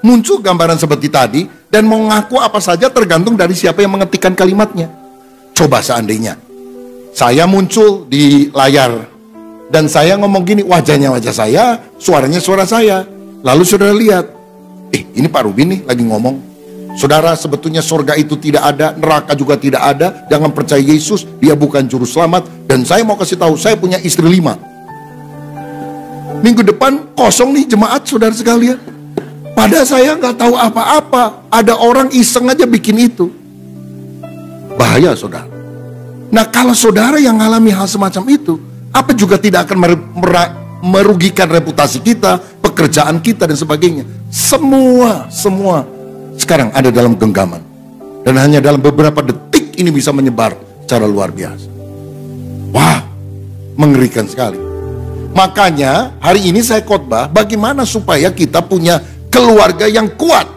muncul gambaran seperti tadi dan mau ngaku apa saja tergantung dari siapa yang mengetikkan kalimatnya. Coba seandainya saya muncul di layar dan saya ngomong gini, wajahnya wajah saya, suaranya suara saya. Lalu saudara lihat, ini Pak Rubin nih lagi ngomong. Saudara, sebetulnya surga itu tidak ada, neraka juga tidak ada. Jangan percaya Yesus, dia bukan juru selamat. Dan saya mau kasih tahu, saya punya istri 5. Minggu depan kosong nih jemaat saudara sekalian. Padahal saya nggak tahu apa-apa. Ada orang iseng aja bikin itu. Bahaya saudara. Nah kalau saudara yang mengalami hal semacam itu, apa juga tidak akan merugikan reputasi kita, pekerjaan kita dan sebagainya. Semua sekarang ada dalam genggaman. Dan hanya dalam beberapa detik ini bisa menyebar secara luar biasa. Wah, mengerikan sekali. Makanya hari ini saya khotbah bagaimana supaya kita punya keluarga yang kuat.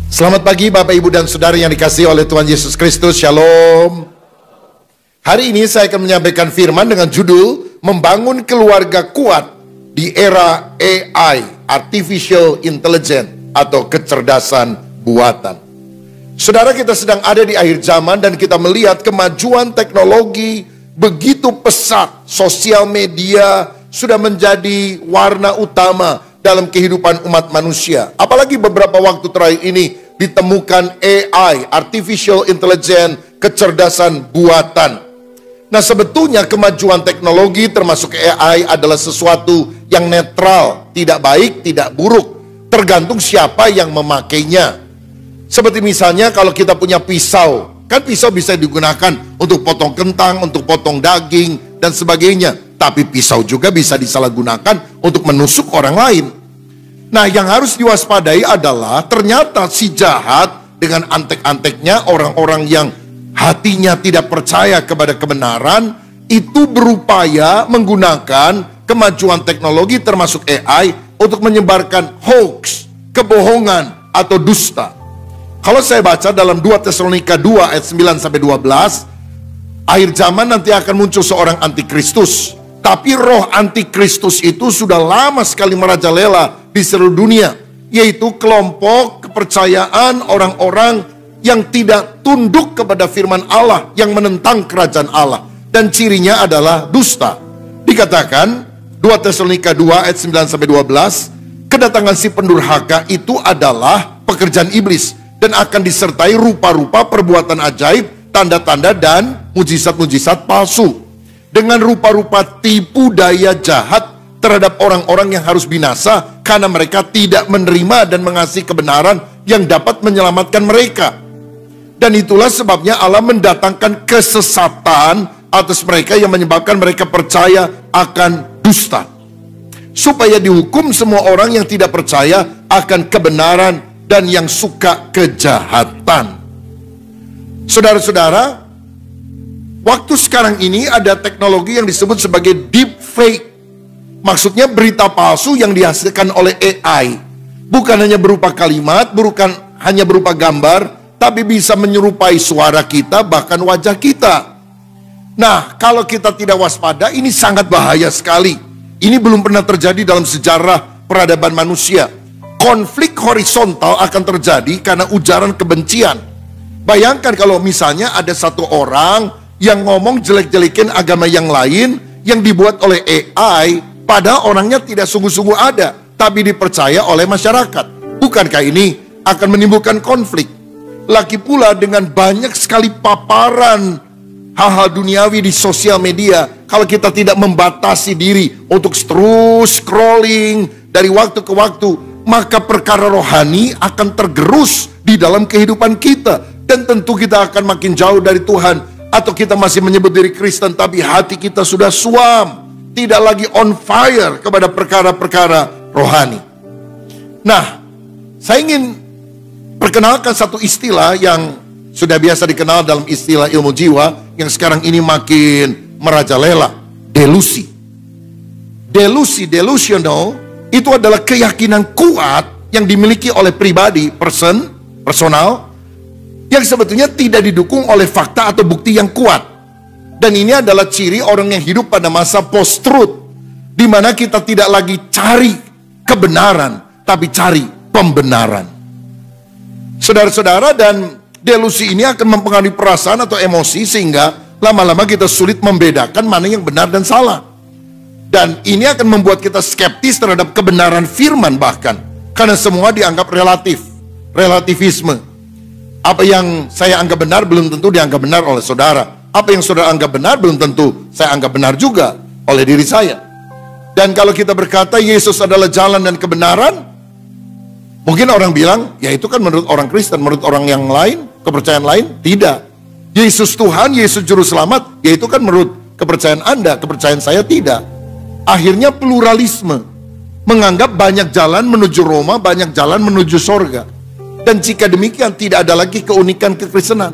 Selamat pagi Bapak Ibu dan Saudara yang dikasihi oleh Tuhan Yesus Kristus. Shalom. Hari ini saya akan menyampaikan firman dengan judul Membangun Keluarga Kuat di Era AI, Artificial Intelligence atau kecerdasan buatan. Saudara, kita sedang ada di akhir zaman dan kita melihat kemajuan teknologi begitu pesat. Sosial media sudah menjadi warna utama dalam kehidupan umat manusia. Apalagi beberapa waktu terakhir ini ditemukan AI, Artificial Intelligence, kecerdasan buatan. Nah, sebetulnya kemajuan teknologi termasuk AI adalah sesuatu yang netral, tidak baik, tidak buruk, tergantung siapa yang memakainya. Seperti misalnya kalau kita punya pisau, kan pisau bisa digunakan untuk potong kentang, untuk potong daging, dan sebagainya. Tapi pisau juga bisa disalahgunakan untuk menusuk orang lain. Nah, yang harus diwaspadai adalah ternyata si jahat dengan antek-anteknya, orang-orang yang hatinya tidak percaya kepada kebenaran, itu berupaya menggunakan kemajuan teknologi termasuk AI untuk menyebarkan hoax, kebohongan, atau dusta. Kalau saya baca dalam 2 Tesalonika 2 ayat 9-12, akhir zaman nanti akan muncul seorang antikristus. Tapi roh antikristus itu sudah lama sekali merajalela di seluruh dunia, yaitu kelompok kepercayaan orang-orang yang tidak tunduk kepada firman Allah, yang menentang kerajaan Allah. Dan cirinya adalah dusta. Dikatakan 2 Tesalonika 2 ayat 9-12, kedatangan si pendurhaka itu adalah pekerjaan iblis dan akan disertai rupa-rupa perbuatan ajaib, tanda-tanda dan mujizat-mujizat palsu, dengan rupa-rupa tipu daya jahat terhadap orang-orang yang harus binasa karena mereka tidak menerima dan mengasihi kebenaran yang dapat menyelamatkan mereka. Dan itulah sebabnya Allah mendatangkan kesesatan atas mereka yang menyebabkan mereka percaya akan dusta, supaya dihukum semua orang yang tidak percaya akan kebenaran dan yang suka kejahatan. Saudara-saudara, waktu sekarang ini ada teknologi yang disebut sebagai deepfake. Maksudnya berita palsu yang dihasilkan oleh AI. Bukan hanya berupa kalimat, bukan hanya berupa gambar, tapi bisa menyerupai suara kita, bahkan wajah kita. Nah, kalau kita tidak waspada, ini sangat bahaya sekali. Ini belum pernah terjadi dalam sejarah peradaban manusia. Konflik horizontal akan terjadi karena ujaran kebencian. Bayangkan kalau misalnya ada satu orang yang ngomong jelek-jelekin agama yang lain yang dibuat oleh AI, padahal orangnya tidak sungguh-sungguh ada, tapi dipercaya oleh masyarakat. Bukankah ini akan menimbulkan konflik? Lagi pula dengan banyak sekali paparan hal-hal duniawi di sosial media, kalau kita tidak membatasi diri untuk terus scrolling dari waktu ke waktu, maka perkara rohani akan tergerus di dalam kehidupan kita. Dan tentu kita akan makin jauh dari Tuhan. Atau kita masih menyebut diri Kristen, tapi hati kita sudah suam, tidak lagi on fire kepada perkara-perkara rohani. Nah, saya ingin perkenalkan satu istilah yang sudah biasa dikenal dalam istilah ilmu jiwa, yang sekarang ini makin merajalela, delusi. Delusional itu adalah keyakinan kuat yang dimiliki oleh pribadi, personal, yang sebetulnya tidak didukung oleh fakta atau bukti yang kuat. Dan ini adalah ciri orang yang hidup pada masa post-truth, di mana kita tidak lagi cari kebenaran, tapi cari pembenaran. Saudara-saudara, dan delusi ini akan mempengaruhi perasaan atau emosi, sehingga lama-lama kita sulit membedakan mana yang benar dan salah. Dan ini akan membuat kita skeptis terhadap kebenaran firman bahkan, karena semua dianggap relatif, relativisme. Apa yang saya anggap benar belum tentu dianggap benar oleh saudara. Apa yang saudara anggap benar belum tentu saya anggap benar juga oleh diri saya. Dan kalau kita berkata Yesus adalah jalan dan kebenaran, mungkin orang bilang, ya itu kan menurut orang Kristen, menurut orang yang lain, kepercayaan lain, tidak. Yesus Tuhan, Yesus Juru Selamat, ya itu kan menurut kepercayaan Anda, kepercayaan saya tidak. Akhirnya pluralisme, menganggap banyak jalan menuju Roma, banyak jalan menuju sorga. Dan jika demikian tidak ada lagi keunikan kekristenan.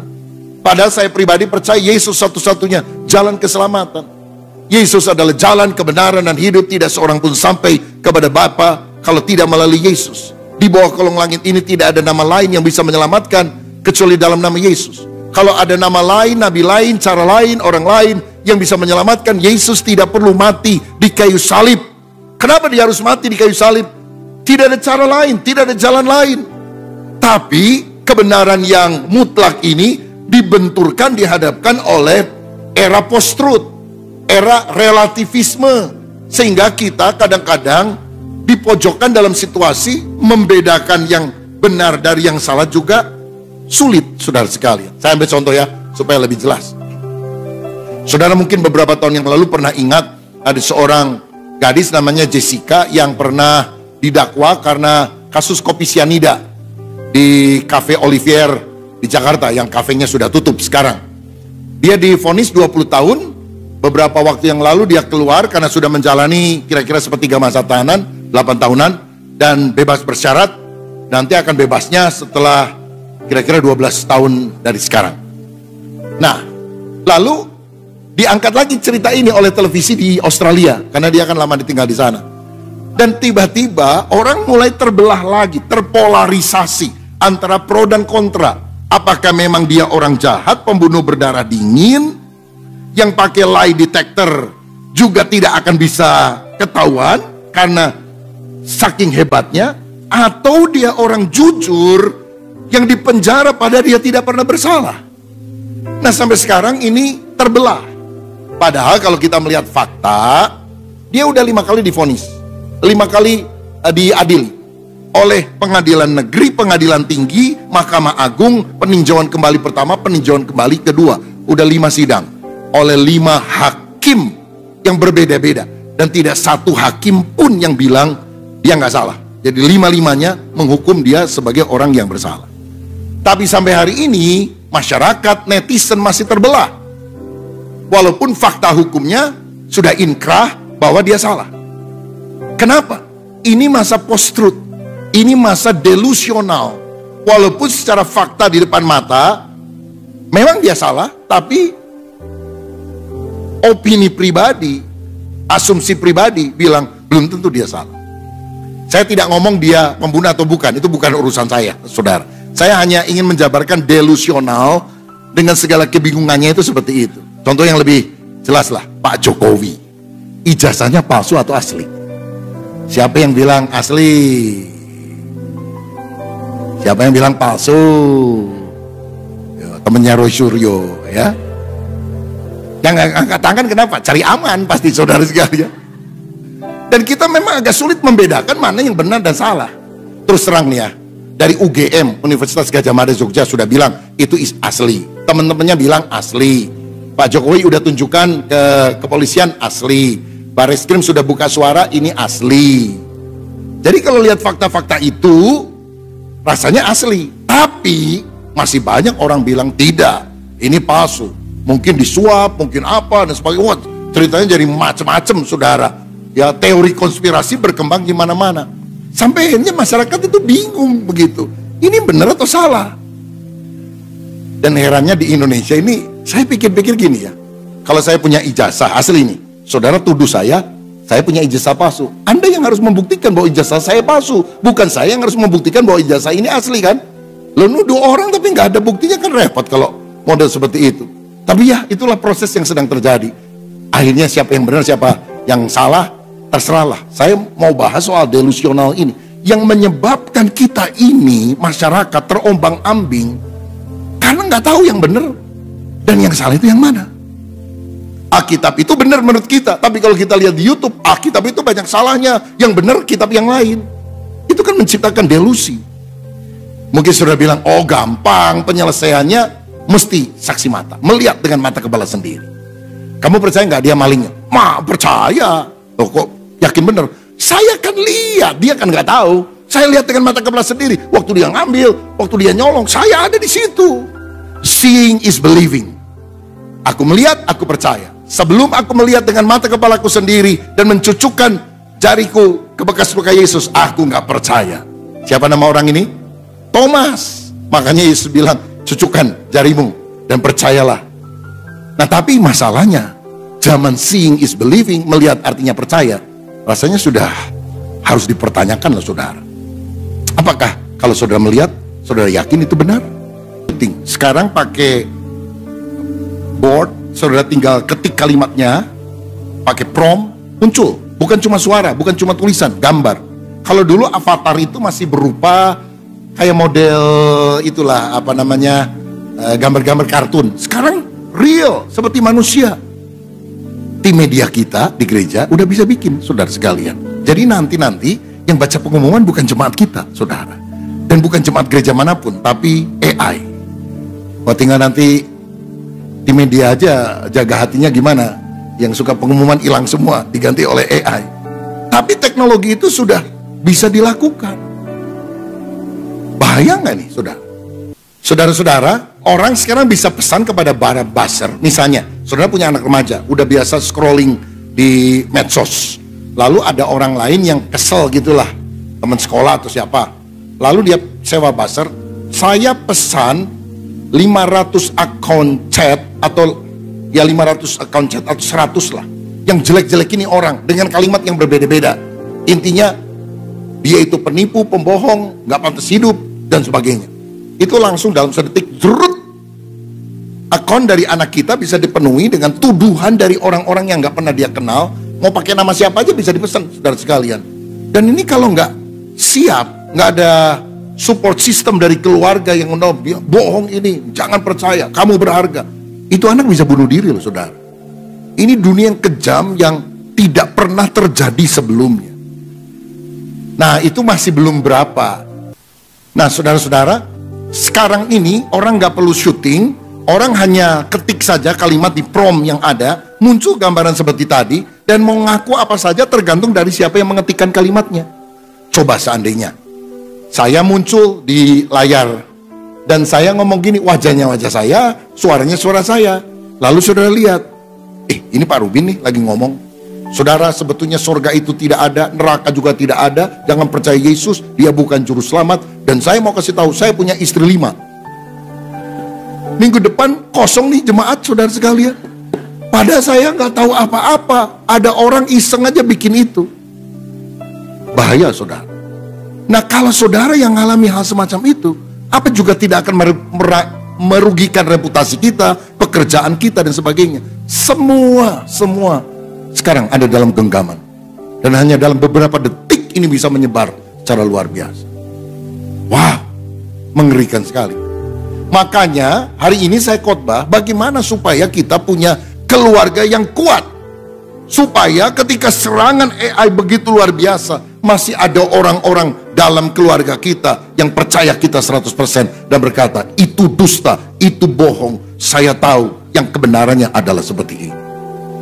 Padahal saya pribadi percaya Yesus satu-satunya jalan keselamatan. Yesus adalah jalan kebenaran dan hidup, tidak seorang pun sampai kepada Bapa kalau tidak melalui Yesus. Di bawah kolong langit ini tidak ada nama lain yang bisa menyelamatkan kecuali dalam nama Yesus. Kalau ada nama lain, nabi lain, cara lain, orang lain yang bisa menyelamatkan, Yesus tidak perlu mati di kayu salib. Kenapa dia harus mati di kayu salib? Tidak ada cara lain, tidak ada jalan lain. Tapi kebenaran yang mutlak ini dibenturkan, dihadapkan oleh era post-truth, era relativisme, sehingga kita kadang-kadang dipojokkan dalam situasi membedakan yang benar dari yang salah juga sulit, saudara sekalian. Saya ambil contoh ya, supaya lebih jelas. Saudara mungkin beberapa tahun yang lalu pernah ingat ada seorang gadis namanya Jessica yang pernah didakwa karena kasus kopi sianida di Cafe Olivier di Jakarta, yang kafenya sudah tutup sekarang. Dia divonis 20 tahun. Beberapa waktu yang lalu dia keluar karena sudah menjalani kira-kira sepertiga masa tahanan, 8 tahunan, dan bebas bersyarat. Nanti akan bebasnya setelah kira-kira 12 tahun dari sekarang. Nah, lalu diangkat lagi cerita ini oleh televisi di Australia, karena dia akan lama ditinggal di sana. Dan tiba-tiba orang mulai terbelah lagi, terpolarisasi antara pro dan kontra. Apakah memang dia orang jahat, pembunuh berdarah dingin, yang pakai lie detector juga tidak akan bisa ketahuan karena saking hebatnya, atau dia orang jujur yang dipenjara padahal dia tidak pernah bersalah. Nah, sampai sekarang ini terbelah. Padahal kalau kita melihat fakta, dia udah 5 kali divonis, 5 kali diadili oleh pengadilan negeri, pengadilan tinggi, Mahkamah Agung, peninjauan kembali pertama, peninjauan kembali kedua. Udah 5 sidang oleh 5 hakim yang berbeda-beda, dan tidak satu hakim pun yang bilang dia nggak salah. Jadi 5-5-nya menghukum dia sebagai orang yang bersalah. Tapi sampai hari ini masyarakat, netizen masih terbelah, walaupun fakta hukumnya sudah inkrah bahwa dia salah. Kenapa? Ini masa post-truth, ini masa delusional. Walaupun secara fakta di depan mata memang dia salah, tapi opini pribadi, asumsi pribadi bilang belum tentu dia salah. Saya tidak ngomong dia pembunuh atau bukan, itu bukan urusan saya, saudara. Saya hanya ingin menjabarkan delusional dengan segala kebingungannya itu seperti itu. Contoh yang lebih jelas lah, Pak Jokowi, ijazahnya palsu atau asli? Siapa yang bilang asli? Siapa yang bilang palsu? Ya, temennya Roy Suryo, ya. Yang angkat tangan kenapa? Cari aman pasti, saudara sekalian. Dan kita memang agak sulit membedakan mana yang benar dan salah. Terus terang nih ya, dari UGM, Universitas Gadjah Mada Jogja sudah bilang itu asli. Teman-temannya bilang asli. Pak Jokowi udah tunjukkan ke kepolisian asli. Barreskrim sudah buka suara, ini asli. Jadi kalau lihat fakta-fakta itu rasanya asli. Tapi masih banyak orang bilang tidak, ini palsu. Mungkin disuap, mungkin apa dan sebagainya. Wah, ceritanya jadi macam-macam, saudara. Ya, teori konspirasi berkembang di mana-mana. Sampai akhirnya masyarakat itu bingung begitu. Ini benar atau salah? Dan herannya di Indonesia ini, saya pikir-pikir gini ya. Kalau saya punya ijazah asli nih, saudara tuduh saya punya ijazah palsu. Anda yang harus membuktikan bahwa ijazah saya palsu, bukan saya yang harus membuktikan bahwa ijazah ini asli kan? Lo nuduh orang tapi nggak ada buktinya kan repot kalau model seperti itu. Tapi ya, itulah proses yang sedang terjadi. Akhirnya siapa yang benar, siapa yang salah, terserahlah. Saya mau bahas soal delusional ini. Yang menyebabkan kita ini, masyarakat terombang-ambing, karena nggak tahu yang benar dan yang salah itu yang mana. Alkitab itu benar menurut kita, tapi kalau kita lihat di YouTube, Alkitab itu banyak salahnya, yang benar kitab yang lain. Itu kan menciptakan delusi. Mungkin saudara bilang, oh gampang, penyelesaiannya mesti saksi mata, melihat dengan mata kepala sendiri. Kamu percaya nggak dia malingnya? Percaya. Loh, kok yakin benar? Saya kan lihat, dia kan nggak tahu. Saya lihat dengan mata kepala sendiri. Waktu dia ngambil, waktu dia nyolong, saya ada di situ. Seeing is believing. Aku melihat, aku percaya. Sebelum aku melihat dengan mata kepalaku sendiri dan mencucukkan jariku ke bekas luka Yesus, aku nggak percaya. Siapa nama orang ini? Thomas. Makanya Yesus bilang, cucukkan jarimu dan percayalah. Nah, tapi masalahnya, zaman seeing is believing, melihat artinya percaya, rasanya sudah harus dipertanyakan loh saudara. Apakah kalau saudara melihat, saudara yakin itu benar? Penting. Sekarang pakai board, saudara tinggal ketik kalimatnya, pakai prompt, muncul. Bukan cuma suara, bukan cuma tulisan, gambar. Kalau dulu avatar itu masih berupa kayak model itulah, apa namanya, gambar-gambar kartun. Sekarang real, seperti manusia. Tim media kita di gereja udah bisa bikin, saudara sekalian. Jadi nanti yang baca pengumuman bukan jemaat kita, saudara. Dan bukan jemaat gereja manapun, tapi AI. Wah, tinggal nanti tim media aja jaga hatinya gimana. Yang suka pengumuman hilang semua, diganti oleh AI. Tapi teknologi itu sudah bisa dilakukan. Bahaya nggak nih, saudara? Saudara-saudara, orang sekarang bisa pesan kepada para buzzer. Misalnya, saudara punya anak remaja, udah biasa scrolling di medsos. Lalu ada orang lain yang kesel gitulah, teman sekolah atau siapa. Lalu dia sewa buzzer, saya pesan 500 akun chat atau ya 500 akun chat atau 100 lah. Yang jelek-jelek ini orang dengan kalimat yang berbeda-beda. Intinya dia itu penipu, pembohong, nggak pantas hidup dan sebagainya. Itu langsung dalam sedetik jerut, akun dari anak kita bisa dipenuhi dengan tuduhan dari orang-orang yang nggak pernah dia kenal. Mau pakai nama siapa aja bisa dipesan, saudara sekalian. Dan ini kalau nggak siap, nggak ada support system dari keluarga yang bohong ini, jangan percaya, kamu berharga. Itu anak bisa bunuh diri loh saudara. Ini dunia yang kejam yang tidak pernah terjadi sebelumnya. Nah, itu masih belum berapa. Nah, saudara-saudara, sekarang ini orang nggak perlu syuting, orang hanya ketik saja kalimat di prompt yang ada, muncul gambaran seperti tadi, dan mau ngaku apa saja tergantung dari siapa yang mengetikkan kalimatnya. Coba seandainya saya muncul di layar dan saya ngomong gini, wajahnya wajah saya, suaranya suara saya. Lalu saudara lihat, ini Pak Rubin nih lagi ngomong. Saudara, sebetulnya surga itu tidak ada, neraka juga tidak ada. Jangan percaya Yesus, dia bukan juru selamat. Dan saya mau kasih tahu, saya punya istri 5. Minggu depan kosong nih jemaat, saudara sekalian. Padahal saya nggak tahu apa-apa. Ada orang iseng aja bikin itu. Bahaya saudara. Nah, kalau saudara yang mengalami hal semacam itu, apa juga tidak akan merugikan reputasi kita, pekerjaan kita dan sebagainya. Semua sekarang ada dalam genggaman. Dan hanya dalam beberapa detik ini bisa menyebar secara luar biasa. Wah, mengerikan sekali. Makanya hari ini saya khotbah bagaimana supaya kita punya keluarga yang kuat. Supaya ketika serangan AI begitu luar biasa, masih ada orang-orang dalam keluarga kita yang percaya kita 100% dan berkata, itu dusta, itu bohong. Saya tahu yang kebenarannya adalah seperti ini.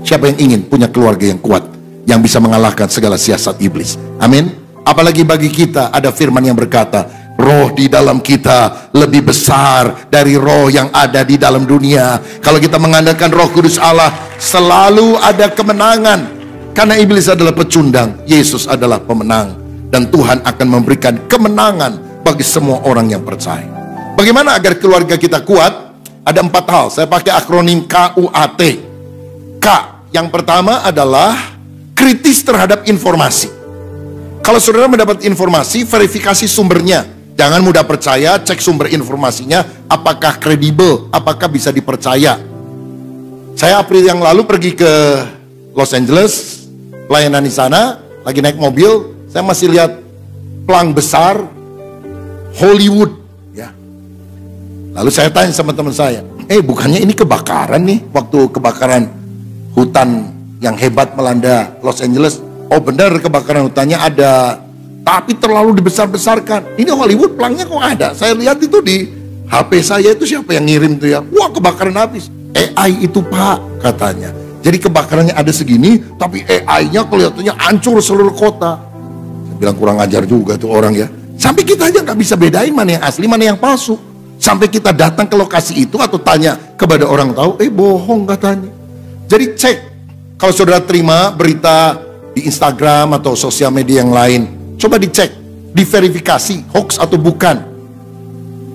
Siapa yang ingin punya keluarga yang kuat, yang bisa mengalahkan segala siasat iblis? Amin. Apalagi bagi kita ada firman yang berkata, roh di dalam kita lebih besar dari roh yang ada di dalam dunia. Kalau kita mengandalkan Roh Kudus Allah, selalu ada kemenangan. Karena iblis adalah pecundang, Yesus adalah pemenang. Dan Tuhan akan memberikan kemenangan bagi semua orang yang percaya. Bagaimana agar keluarga kita kuat? Ada 4 hal, saya pakai akronim KUAT. K, yang pertama adalah kritis terhadap informasi. Kalau saudara mendapat informasi, verifikasi sumbernya. Jangan mudah percaya, cek sumber informasinya, apakah kredibel, apakah bisa dipercaya. Saya April yang lalu pergi ke Los Angeles, pelayanan di sana, lagi naik mobil, saya masih lihat pelang besar Hollywood, ya. Lalu saya tanya sama teman saya, bukannya ini kebakaran nih, waktu kebakaran hutan yang hebat melanda Los Angeles. Oh benar, kebakaran hutannya ada, tapi terlalu dibesar-besarkan. Ini Hollywood pelangnya kok ada? Saya lihat itu di HP saya, itu siapa yang ngirim tuh ya? Wah, kebakaran habis. AI itu Pak, katanya. Jadi kebakarannya ada segini, tapi AI-nya kelihatannya hancur seluruh kota. Saya bilang kurang ajar juga tuh orang ya. Sampai kita aja nggak bisa bedain mana yang asli, mana yang palsu. Sampai kita datang ke lokasi itu atau tanya kepada orang tahu, bohong katanya. Jadi cek, kalau saudara terima berita di Instagram atau sosial media yang lain, coba dicek, diverifikasi hoax atau bukan.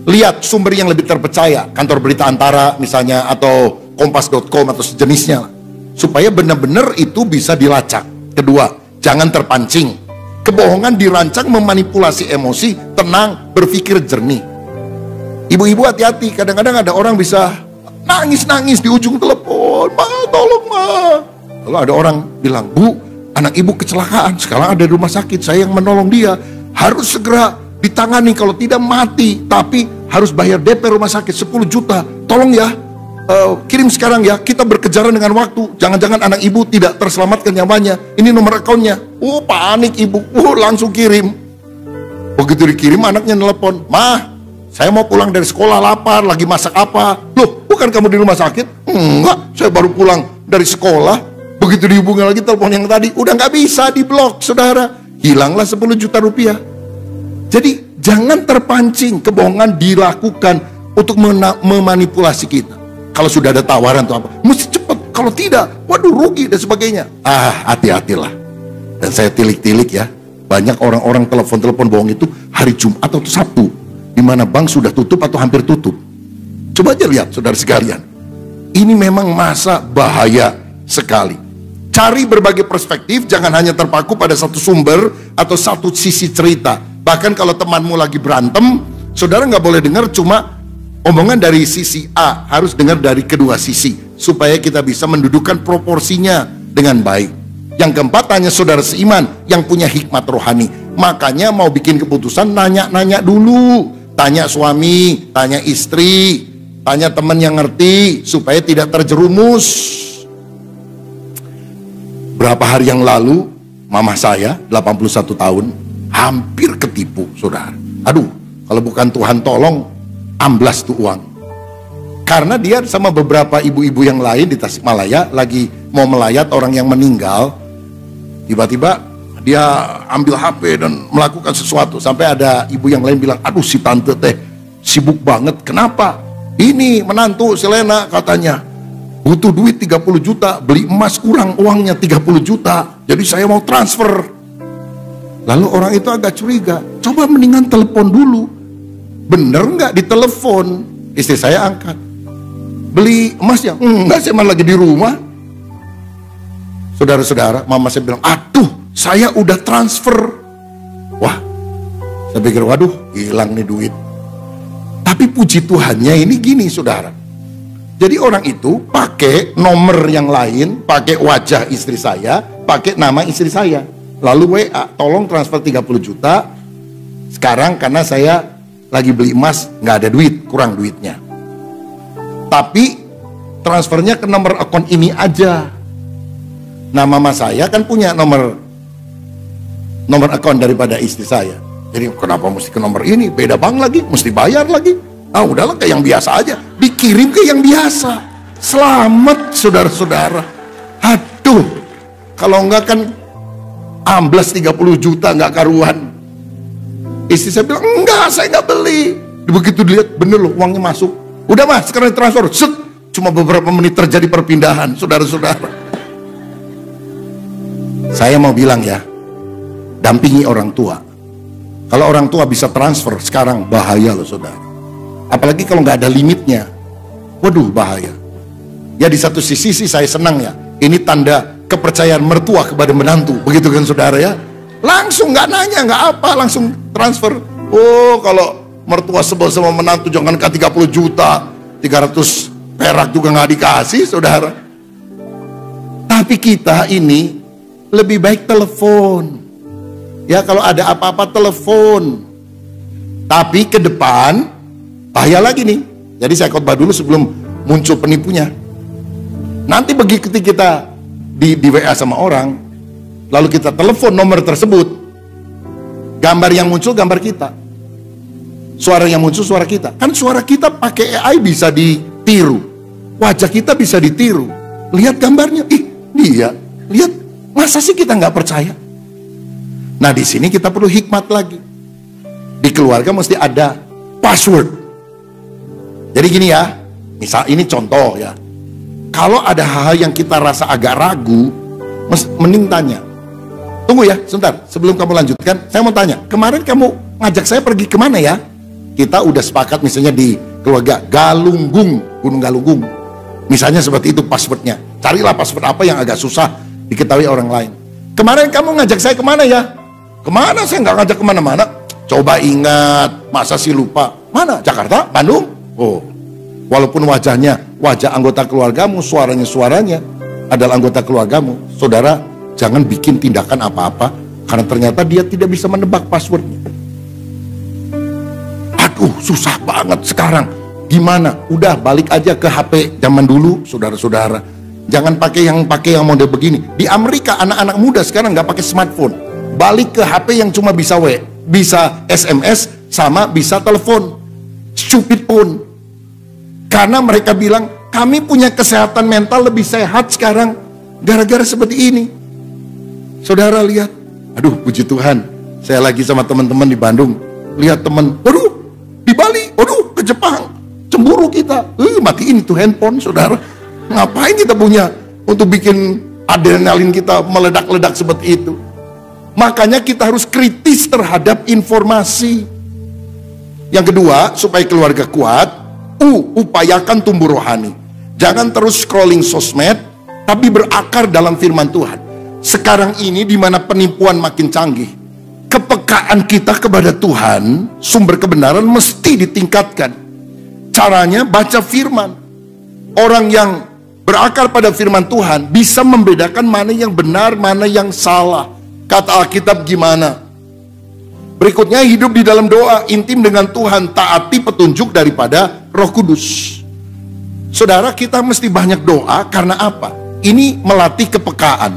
Lihat sumber yang lebih terpercaya, kantor berita Antara misalnya, atau kompas.com atau sejenisnya, supaya benar-benar itu bisa dilacak. Kedua, jangan terpancing. Kebohongan dirancang memanipulasi emosi, tenang, berpikir jernih. Ibu-ibu hati-hati, kadang-kadang ada orang bisa nangis-nangis di ujung telepon, "Ma, tolong Ma." Lalu ada orang bilang, "Bu, anak ibu kecelakaan, sekarang ada di rumah sakit, saya yang menolong dia, harus segera ditangani, kalau tidak mati, tapi harus bayar DP rumah sakit 10 juta, tolong ya, kirim sekarang ya, kita berkejaran dengan waktu, jangan-jangan anak ibu tidak terselamatkan nyawanya, ini nomor akunnya." Panik ibu, langsung kirim. Begitu dikirim, anaknya nelpon, "Ma, saya mau pulang dari sekolah, lapar, lagi masak apa?" "Loh, bukan kamu di rumah sakit?" "Enggak, saya baru pulang dari sekolah." Begitu dihubungi lagi telepon yang tadi, udah nggak bisa, diblok saudara, hilanglah 10 juta rupiah. Jadi jangan terpancing, kebohongan dilakukan untuk memanipulasi kita. Kalau sudah ada tawaran atau apa, mesti cepat. Kalau tidak, waduh rugi dan sebagainya. Hati-hatilah. Dan saya tilik-tilik ya, banyak orang-orang telepon-telepon bohong itu hari Jumat atau Sabtu, di mana bank sudah tutup atau hampir tutup. Coba aja lihat saudara sekalian. Ini memang masa bahaya sekali. Cari berbagai perspektif, jangan hanya terpaku pada satu sumber atau satu sisi cerita. Bahkan kalau temanmu lagi berantem, saudara nggak boleh dengar cuma omongan dari sisi A, harus dengar dari kedua sisi, supaya kita bisa mendudukan proporsinya dengan baik. Yang keempat, tanya saudara seiman yang punya hikmat rohani. Makanya mau bikin keputusan, nanya-nanya dulu. Tanya suami, tanya istri, tanya teman yang ngerti, supaya tidak terjerumus. Berapa hari yang lalu, mama saya, 81 tahun, hampir ketipu, saudara. Aduh, kalau bukan Tuhan tolong, amblas tuh uang. Karena dia sama beberapa ibu-ibu yang lain di Tasikmalaya, lagi mau melayat orang yang meninggal. Tiba-tiba dia ambil HP dan melakukan sesuatu. Sampai ada ibu yang lain bilang, "Aduh, si tante teh sibuk banget. Kenapa?" "Ini menantu si Lena katanya butuh duit 30 juta, beli emas kurang uangnya 30 juta. Jadi saya mau transfer." Lalu orang itu agak curiga, "Coba mendingan telepon dulu." Bener nggak ditelepon? Istri saya angkat. "Beli emasnya?" "Enggak, saya malah lagi di rumah." Saudara-saudara, mama saya bilang, "Aduh, saya udah transfer." Wah, saya pikir, waduh, hilang nih duit. Tapi puji Tuhannya ini gini, saudara. Jadi orang itu pakai nomor yang lain, pakai wajah istri saya, pakai nama istri saya. Lalu WA, "Tolong transfer 30 juta. Sekarang karena saya lagi beli emas, nggak ada duit, kurang duitnya. Tapi transfernya ke nomor akun ini aja." Nah, mama saya kan punya nomor akun daripada istri saya. Jadi kenapa mesti ke nomor ini? Beda bank lagi, mesti bayar lagi. Udahlah kayak yang biasa aja. Dikirim ke yang biasa. Selamat saudara-saudara. Aduh, kalau enggak kan amblas 30 juta nggak karuan. Istri saya bilang, "Enggak, saya nggak beli." Begitu dilihat, bener loh uangnya masuk. "Udah mas, sekarang transfer." Set, cuma beberapa menit terjadi perpindahan, saudara-saudara. Saya mau bilang ya, dampingi orang tua. Kalau orang tua bisa transfer sekarang, bahaya loh saudara. Apalagi kalau nggak ada limitnya. Waduh, bahaya. Ya di satu sisi sih saya senang ya. Ini tanda kepercayaan mertua kepada menantu. Begitu kan saudara ya. Langsung nggak nanya, nggak apa, langsung transfer. Oh, kalau mertua sebel sama menantu, jangan ke 30 juta, 300 perak juga nggak dikasih saudara. Tapi kita ini lebih baik telepon. Ya, kalau ada apa-apa telepon. Tapi ke depan bahaya lagi nih. Jadi saya khotbah dulu sebelum muncul penipunya. Nanti begitu kita di WA sama orang, lalu kita telepon nomor tersebut, gambar yang muncul gambar kita, suara yang muncul suara kita. Kan suara kita pakai AI bisa ditiru, wajah kita bisa ditiru. Lihat gambarnya, dia, lihat, masa sih kita nggak percaya? Nah, di sini kita perlu hikmat lagi. Di keluarga mesti ada password. Jadi gini ya, misal ini contoh ya. Kalau ada hal-hal yang kita rasa agak ragu, mending tanya. Tunggu ya, sebentar. Sebelum kamu lanjutkan, saya mau tanya. Kemarin kamu ngajak saya pergi kemana ya? Kita udah sepakat misalnya di keluarga Galunggung, Gunung Galunggung. Misalnya seperti itu passwordnya. Carilah password apa yang agak susah diketahui orang lain. Kemarin kamu ngajak saya kemana ya? Kemana? Saya nggak ngajak kemana-mana. Coba ingat, masa sih lupa? Mana? Jakarta? Bandung? Oh, walaupun wajahnya wajah anggota keluargamu, suaranya adalah anggota keluargamu. Saudara, jangan bikin tindakan apa-apa karena ternyata dia tidak bisa menebak passwordnya. Aduh, susah banget sekarang. Gimana? Udah balik aja ke HP zaman dulu, saudara-saudara. Jangan pakai yang model begini. Di Amerika anak-anak muda sekarang nggak pakai smartphone. Balik ke HP yang cuma bisa bisa SMS sama bisa telepon. Stupid phone. Karena mereka bilang kami punya kesehatan mental lebih sehat sekarang gara-gara seperti ini. Saudara lihat, aduh puji Tuhan, saya lagi sama teman-teman di Bandung. Lihat teman, waduh di Bali, waduh ke Jepang. Cemburu kita, matiin itu handphone, saudara. Ngapain kita punya untuk bikin adrenalin kita meledak-ledak seperti itu? Makanya kita harus kritis terhadap informasi. Yang kedua, supaya keluarga kuat, upayakan tumbuh rohani. Jangan terus scrolling sosmed, tapi berakar dalam firman Tuhan. Sekarang ini di mana penipuan makin canggih, kepekaan kita kepada Tuhan, sumber kebenaran mesti ditingkatkan. Caranya baca firman. Orang yang berakar pada firman Tuhan bisa membedakan mana yang benar, mana yang salah. Kata Alkitab gimana? Berikutnya, hidup di dalam doa intim dengan Tuhan, taati petunjuk daripada Roh Kudus. Saudara, kita mesti banyak doa karena apa? Ini melatih kepekaan.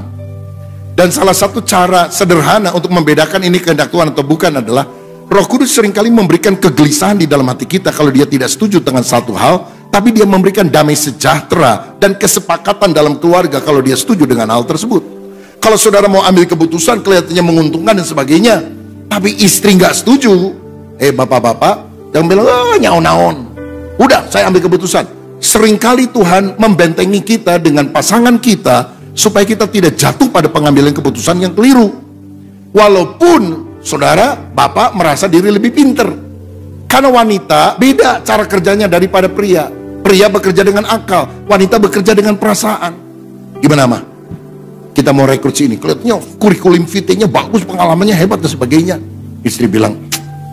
Dan salah satu cara sederhana untuk membedakan ini kehendak Tuhan atau bukan adalah Roh Kudus seringkali memberikan kegelisahan di dalam hati kita kalau dia tidak setuju dengan satu hal, tapi dia memberikan damai sejahtera dan kesepakatan dalam keluarga kalau dia setuju dengan hal tersebut. Kalau saudara mau ambil keputusan kelihatannya menguntungkan dan sebagainya, tapi istri nggak setuju, bapak-bapak yang bilang, nyaon-naon. Udah, saya ambil keputusan. Seringkali Tuhan membentengi kita dengan pasangan kita supaya kita tidak jatuh pada pengambilan keputusan yang keliru. Walaupun saudara, bapak merasa diri lebih pinter. Karena wanita beda cara kerjanya daripada pria. Pria bekerja dengan akal, wanita bekerja dengan perasaan. Gimana mah? Kita mau rekrut sini, kelihatannya kurikulum vitae-nya bagus, pengalamannya hebat dan sebagainya. Istri bilang,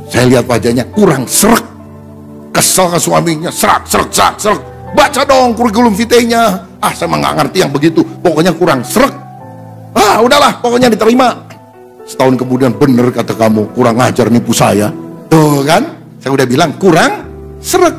saya lihat wajahnya kurang serak. Kesel ke suaminya, serak. Baca dong kurikulum vitae-nya. Saya mah nggak ngerti yang begitu, pokoknya kurang serak. Udahlah, pokoknya diterima. Setahun kemudian, bener kata kamu, kurang ajar nipu saya. Tuh kan, saya udah bilang kurang serak.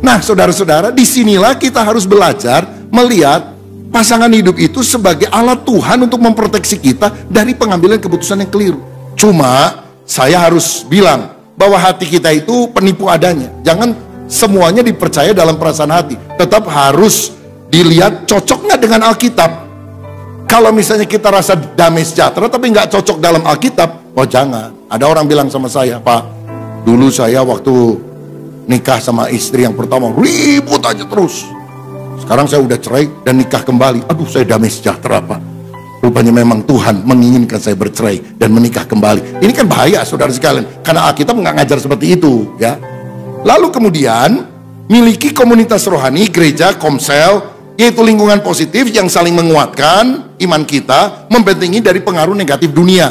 Nah, saudara-saudara, disinilah kita harus belajar melihat pasangan hidup itu sebagai alat Tuhan untuk memproteksi kita dari pengambilan keputusan yang keliru. Cuma, saya harus bilang bahwa hati kita itu penipu adanya. Jangan semuanya dipercaya dalam perasaan hati. Tetap harus dilihat cocok nggak dengan Alkitab. Kalau misalnya kita rasa damai sejahtera tapi nggak cocok dalam Alkitab, jangan. Ada orang bilang sama saya, Pak, dulu saya waktu nikah sama istri yang pertama ribut aja terus. Sekarang saya udah cerai dan nikah kembali. Aduh, saya damai sejahtera, Pak. Rupanya memang Tuhan menginginkan saya bercerai dan menikah kembali. Ini kan bahaya, saudara sekalian, karena Alkitab nggak ngajar seperti itu, ya. Lalu kemudian miliki komunitas rohani, gereja, komsel, yaitu lingkungan positif yang saling menguatkan iman kita, membentengi dari pengaruh negatif dunia.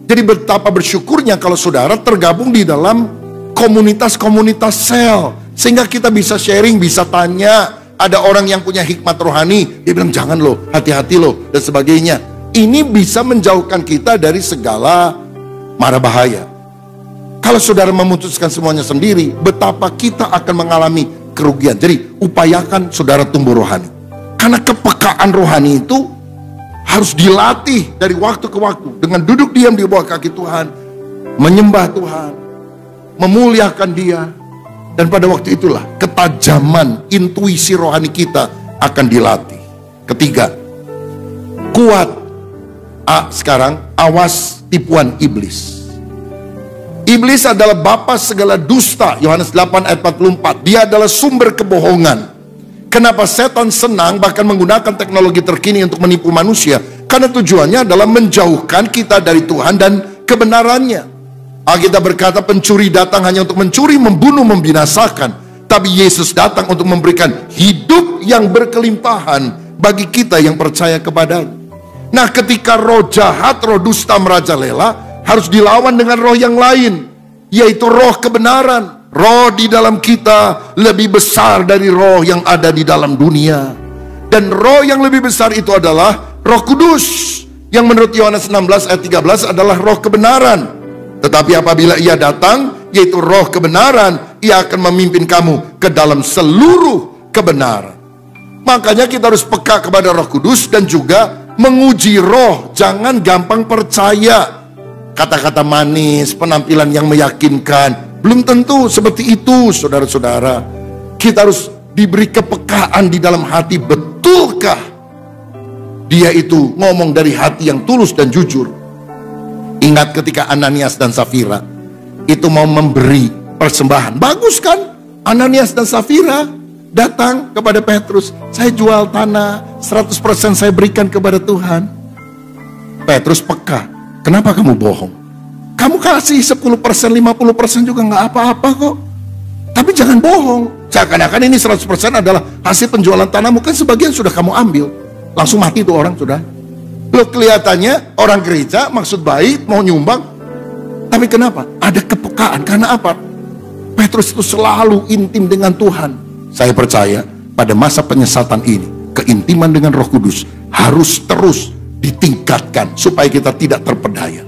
Jadi betapa bersyukurnya kalau saudara tergabung di dalam komunitas-komunitas sel, sehingga kita bisa sharing, bisa tanya, Ada orang yang punya hikmat rohani, dia bilang jangan loh, hati-hati loh, dan sebagainya. Ini bisa menjauhkan kita dari segala mara bahaya. Kalau saudara memutuskan semuanya sendiri, betapa kita akan mengalami kerugian. Jadi upayakan saudara tumbuh rohani. Karena kepekaan rohani itu harus dilatih dari waktu ke waktu. Dengan duduk diam di bawah kaki Tuhan, menyembah Tuhan, memuliakan Dia. Dan pada waktu itulah ketajaman intuisi rohani kita akan dilatih. Ketiga, kuat. Sekarang awas tipuan iblis. Iblis adalah bapa segala dusta. Yohanes 8 ayat 44. Dia adalah sumber kebohongan. Kenapa setan senang bahkan menggunakan teknologi terkini untuk menipu manusia? Karena tujuannya adalah menjauhkan kita dari Tuhan dan kebenarannya. Alkitab berkata pencuri datang hanya untuk mencuri, membunuh, membinasakan. Tapi Yesus datang untuk memberikan hidup yang berkelimpahan bagi kita yang percaya kepadanya. Nah, ketika roh jahat, roh dusta merajalela, harus dilawan dengan roh yang lain, yaitu roh kebenaran. Roh di dalam kita lebih besar dari roh yang ada di dalam dunia. Dan roh yang lebih besar itu adalah Roh Kudus, yang menurut Yohanes 16 ayat 13 adalah roh kebenaran. Tetapi apabila Ia datang, yaitu roh kebenaran, Ia akan memimpin kamu ke dalam seluruh kebenaran. Makanya kita harus peka kepada Roh Kudus dan juga menguji roh. Jangan gampang percaya kata-kata manis, penampilan yang meyakinkan. Belum tentu seperti itu, saudara-saudara. Kita harus diberi kepekaan di dalam hati. Betulkah dia itu ngomong dari hati yang tulus dan jujur? Ingat ketika Ananias dan Safira itu mau memberi persembahan. Bagus kan? Ananias dan Safira datang kepada Petrus. Saya jual tanah, 100% saya berikan kepada Tuhan. Petrus peka. Kenapa kamu bohong? Kamu kasih 10%, 50% juga nggak apa-apa kok. Tapi jangan bohong. Seakan-akan ini 100% adalah hasil penjualan tanahmu. Kan sebagian sudah kamu ambil. Langsung mati tuh orang, sudah. Loh, kelihatannya orang gereja maksud baik, mau nyumbang. Tapi kenapa? Ada kepekaan. Karena apa? Petrus itu selalu intim dengan Tuhan. Saya percaya pada masa penyesatan ini, keintiman dengan Roh Kudus harus terus ditingkatkan supaya kita tidak terpedaya.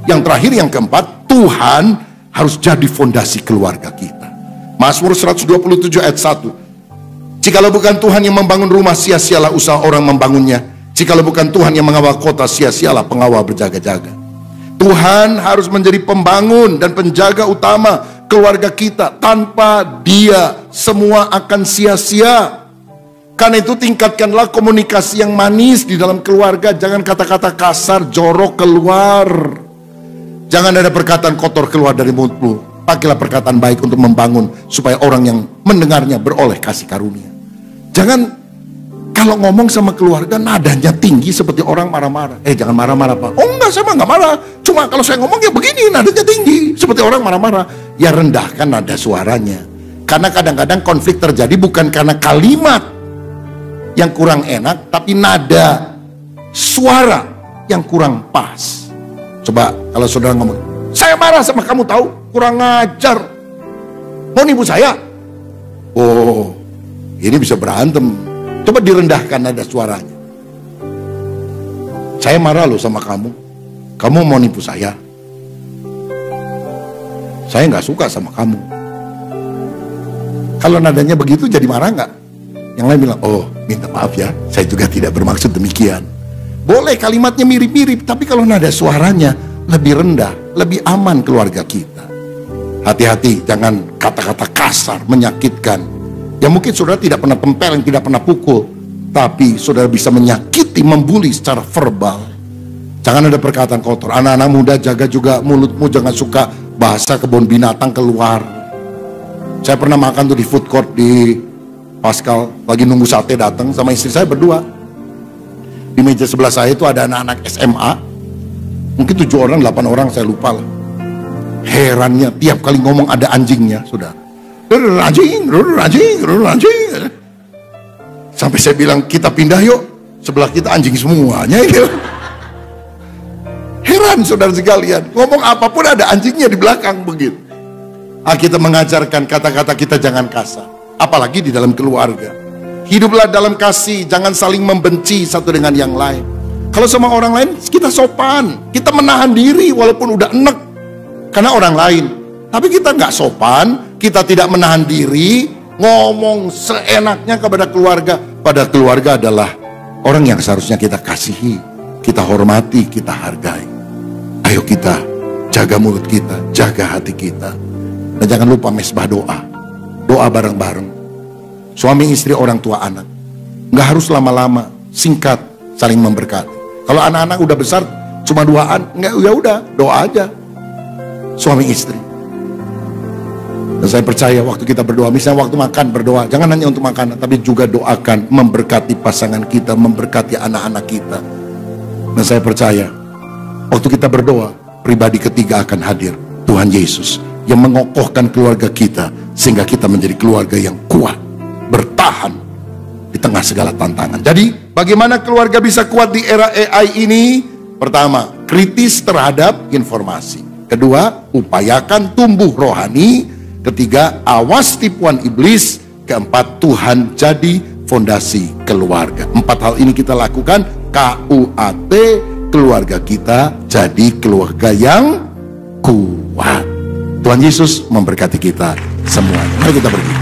Yang terakhir, yang keempat, Tuhan harus jadi fondasi keluarga kita. Mazmur 127 ayat 1. Jikalau bukan Tuhan yang membangun rumah, sia-sialah usaha orang membangunnya. Jikalau bukan Tuhan yang mengawal kota, sia-sialah pengawal berjaga-jaga. Tuhan harus menjadi pembangun dan penjaga utama keluarga kita. Tanpa Dia, semua akan sia-sia. Karena itu tingkatkanlah komunikasi yang manis di dalam keluarga. Jangan kata-kata kasar, jorok keluar. Jangan ada perkataan kotor keluar dari mulutmu. Pakailah perkataan baik untuk membangun, supaya orang yang mendengarnya beroleh kasih karunia. Jangan kalau ngomong sama keluarga nadanya tinggi seperti orang marah-marah. Jangan marah-marah Pak. Oh enggak, saya enggak marah. Cuma kalau saya ngomong ya begini, nadanya tinggi seperti orang marah-marah. Ya rendahkan nada suaranya. Karena kadang-kadang konflik terjadi bukan karena kalimat yang kurang enak, tapi nada suara yang kurang pas. Coba kalau saudara ngomong, saya marah sama kamu tahu, kurang ngajar. Mau nipu saya? Oh, ini bisa berantem. Coba direndahkan nada suaranya. Saya marah loh sama kamu. Kamu mau nipu saya? Saya nggak suka sama kamu. Kalau nadanya begitu jadi marah nggak? Yang lain bilang, oh minta maaf ya, saya juga tidak bermaksud demikian. Boleh kalimatnya mirip-mirip, tapi kalau nada suaranya lebih rendah, lebih aman keluarga kita. Hati-hati, jangan kata-kata kasar, menyakitkan. Ya mungkin saudara tidak pernah tempeleng, tidak pernah pukul, tapi saudara bisa menyakiti, membuli secara verbal. Jangan ada perkataan kotor. Anak-anak muda, jaga juga mulutmu, jangan suka bahasa kebun binatang keluar. Saya pernah makan tuh di food court di Pascal, lagi nunggu sate datang sama istri saya berdua. Di meja sebelah saya itu ada anak-anak SMA, mungkin 7 orang, 8 orang, saya lupa lah. Herannya tiap kali ngomong ada anjingnya, saudara. Anjing. Sampai saya bilang, kita pindah yuk, sebelah kita anjing semuanya. Heran saudara sekalian, ngomong apapun ada anjingnya di belakang begitu. Kita mengajarkan kata-kata kita jangan kasar, apalagi di dalam keluarga. Hiduplah dalam kasih, jangan saling membenci satu dengan yang lain. Kalau sama orang lain kita sopan, kita menahan diri walaupun udah enek karena orang lain. Tapi kita nggak sopan, kita tidak menahan diri, ngomong seenaknya kepada keluarga. Pada keluarga adalah orang yang seharusnya kita kasihi, kita hormati, kita hargai. Ayo kita jaga mulut kita, jaga hati kita. Dan jangan lupa mesbah doa. Doa bareng-bareng. Suami, istri, orang tua, anak. Nggak harus lama-lama, singkat, saling memberkati. Kalau anak-anak udah besar, cuma duaan, nggak, ya udah, doa aja. Suami istri. Dan saya percaya waktu kita berdoa, misalnya waktu makan berdoa, jangan hanya untuk makanan, tapi juga doakan, memberkati pasangan kita, memberkati anak-anak kita. Dan saya percaya, waktu kita berdoa, pribadi ketiga akan hadir, Tuhan Yesus, yang mengokohkan keluarga kita, sehingga kita menjadi keluarga yang kuat, bertahan di tengah segala tantangan. Jadi, bagaimana keluarga bisa kuat di era AI ini? Pertama, kritis terhadap informasi. Kedua, upayakan tumbuh rohani. Ketiga, awas tipuan iblis. Keempat, Tuhan jadi fondasi keluarga. 4 hal ini kita lakukan, KUAT, keluarga kita jadi keluarga yang kuat. Tuhan Yesus memberkati kita semua. Mari kita pergi.